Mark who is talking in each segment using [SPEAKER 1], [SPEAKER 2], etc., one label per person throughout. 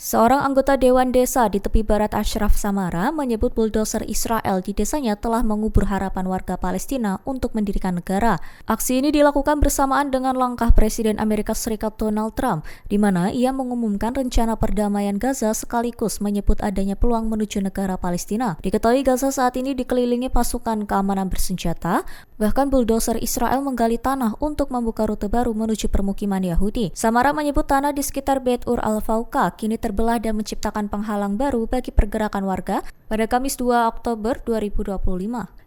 [SPEAKER 1] Seorang anggota Dewan Desa di tepi barat Ashraf Samara menyebut buldoser Israel di desanya telah mengubur harapan warga Palestina untuk mendirikan negara. Aksi ini dilakukan bersamaan dengan langkah Presiden Amerika Serikat Donald Trump, di mana ia mengumumkan rencana perdamaian Gaza sekaligus menyebut adanya peluang menuju negara Palestina. Diketahui Gaza saat ini dikelilingi pasukan keamanan bersenjata, bahkan buldoser Israel menggali tanah untuk membuka rute baru menuju permukiman Yahudi. Samara menyebut tanah di sekitar Beit Ur al-Fauqa kini terbelah dan menciptakan penghalang baru bagi pergerakan warga pada Kamis 2 Oktober 2025.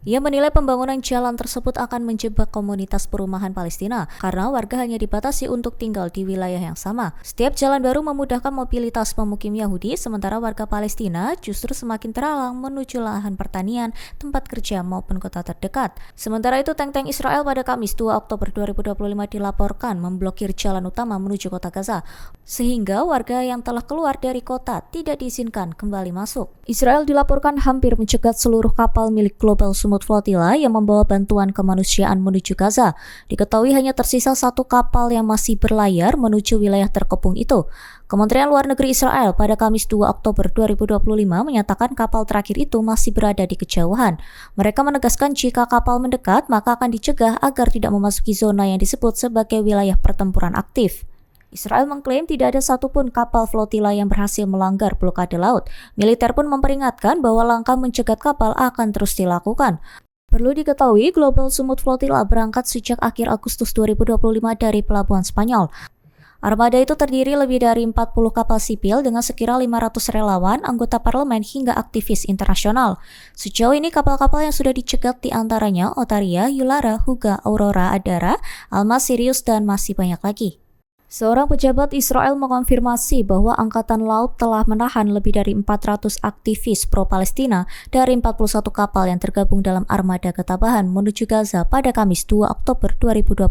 [SPEAKER 1] Ia menilai pembangunan jalan tersebut akan menjebak komunitas perumahan Palestina karena warga hanya dibatasi untuk tinggal di wilayah yang sama. Setiap jalan baru memudahkan mobilitas pemukim Yahudi, sementara warga Palestina justru semakin terhalang menuju lahan pertanian, tempat kerja maupun kota terdekat. Sementara itu, tank-tank Israel pada Kamis 2 Oktober 2025 dilaporkan memblokir jalan utama menuju kota Gaza, sehingga warga yang telah keluar dari kota tidak diizinkan kembali masuk. Israel dilaporkan hampir mencegat seluruh kapal milik Global Smooth Flotilla yang membawa bantuan kemanusiaan menuju Gaza. Diketahui hanya tersisa satu kapal yang masih berlayar menuju wilayah terkepung itu. Kementerian Luar Negeri Israel pada Kamis 2 Oktober 2025 menyatakan kapal terakhir itu masih berada di kejauhan. Mereka menegaskan jika kapal mendekat maka akan dicegah agar tidak memasuki zona yang disebut sebagai wilayah pertempuran aktif. Israel mengklaim tidak ada satupun kapal flotila yang berhasil melanggar blokade laut. Militer pun memperingatkan bahwa langkah mencegat kapal akan terus dilakukan. Perlu diketahui, Global Smooth Flotilla berangkat sejak akhir Agustus 2025 dari pelabuhan Spanyol. Armada itu terdiri lebih dari 40 kapal sipil dengan sekira 500 relawan, anggota parlemen hingga aktivis internasional. Sejauh ini kapal-kapal yang sudah dicegat diantaranya Otaria, Yulara, Huga, Aurora, Adara, Alma, Sirius, dan masih banyak lagi. Seorang pejabat Israel mengonfirmasi bahwa Angkatan Laut telah menahan lebih dari 400 aktivis pro-Palestina dari 41 kapal yang tergabung dalam armada ketabahan menuju Gaza pada Kamis 2 Oktober 2025.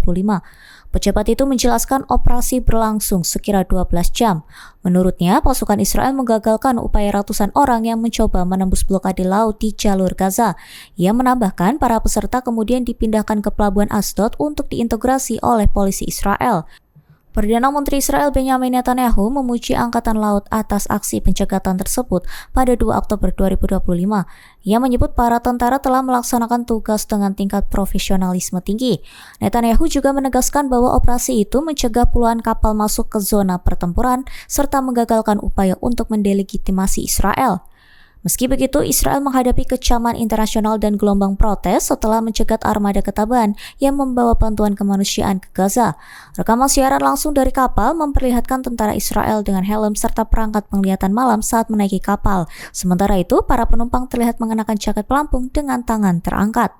[SPEAKER 1] Pejabat itu menjelaskan operasi berlangsung sekira 12 jam. Menurutnya, pasukan Israel menggagalkan upaya ratusan orang yang mencoba menembus blokade laut di jalur Gaza. Ia menambahkan para peserta kemudian dipindahkan ke pelabuhan Asdod untuk diintegrasi oleh polisi Israel. Perdana Menteri Israel Benjamin Netanyahu memuji Angkatan Laut atas aksi pencegatan tersebut pada 2 Oktober 2025. Ia menyebut para tentara telah melaksanakan tugas dengan tingkat profesionalisme tinggi. Netanyahu juga menegaskan bahwa operasi itu mencegah puluhan kapal masuk ke zona pertempuran serta menggagalkan upaya untuk mendelegitimasi Israel. Meski begitu, Israel menghadapi kecaman internasional dan gelombang protes setelah mencegat armada ketabahan yang membawa bantuan kemanusiaan ke Gaza. Rekaman siaran langsung dari kapal memperlihatkan tentara Israel dengan helm serta perangkat penglihatan malam saat menaiki kapal. Sementara itu, para penumpang terlihat mengenakan jaket pelampung dengan tangan terangkat.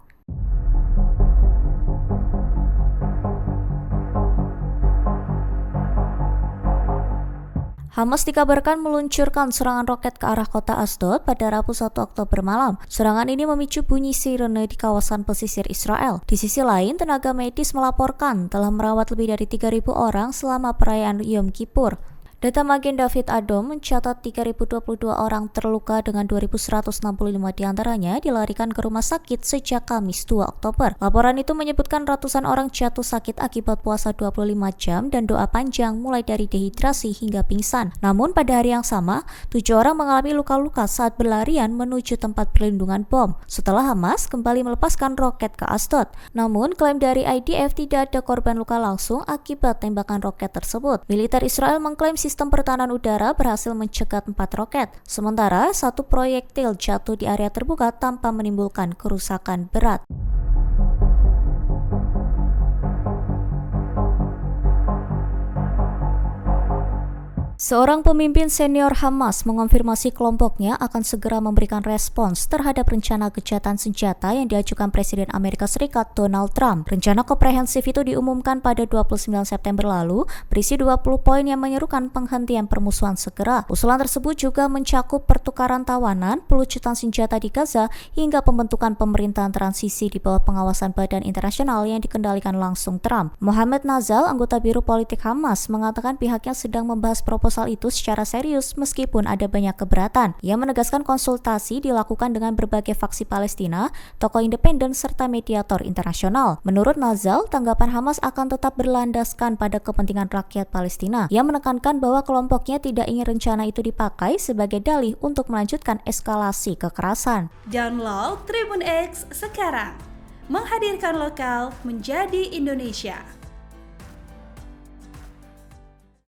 [SPEAKER 1] Hamas dikabarkan meluncurkan serangan roket ke arah kota Asdod pada Rabu 1 Oktober malam. Serangan ini memicu bunyi sirene di kawasan pesisir Israel. Di sisi lain, tenaga medis melaporkan telah merawat lebih dari 3.000 orang selama perayaan Yom Kippur. Data Magen David Adom mencatat 3.022 orang terluka dengan 2.165 diantaranya dilarikan ke rumah sakit sejak Kamis 2 Oktober. Laporan itu menyebutkan ratusan orang jatuh sakit akibat puasa 25 jam dan doa panjang mulai dari dehidrasi hingga pingsan. Namun pada hari yang sama, 7 orang mengalami luka-luka saat berlarian menuju tempat perlindungan bom setelah Hamas kembali melepaskan roket ke Asdod. Namun klaim dari IDF tidak ada korban luka langsung akibat tembakan roket tersebut. Militer Israel mengklaim sistem pertahanan udara berhasil mencegat 4 roket, sementara satu proyektil jatuh di area terbuka tanpa menimbulkan kerusakan berat. Seorang pemimpin senior Hamas mengonfirmasi kelompoknya akan segera memberikan respons terhadap rencana gencatan senjata yang diajukan Presiden Amerika Serikat Donald Trump. Rencana komprehensif itu diumumkan pada 29 September lalu, berisi 20 poin yang menyerukan penghentian permusuhan segera. Usulan tersebut juga mencakup pertukaran tawanan, pelucutan senjata di Gaza, hingga pembentukan pemerintahan transisi di bawah pengawasan badan internasional yang dikendalikan langsung Trump. Mohammed Nazal, anggota Biro Politik Hamas, mengatakan pihaknya sedang membahas proposal proposal itu secara serius meskipun ada banyak keberatan. Ia menegaskan konsultasi dilakukan dengan berbagai faksi Palestina, tokoh independen, serta mediator internasional. Menurut Nazal, tanggapan Hamas akan tetap berlandaskan pada kepentingan rakyat Palestina. Ia menekankan bahwa kelompoknya tidak ingin rencana itu dipakai sebagai dalih untuk melanjutkan eskalasi kekerasan.
[SPEAKER 2] Download Tribun X sekarang, menghadirkan lokal menjadi Indonesia.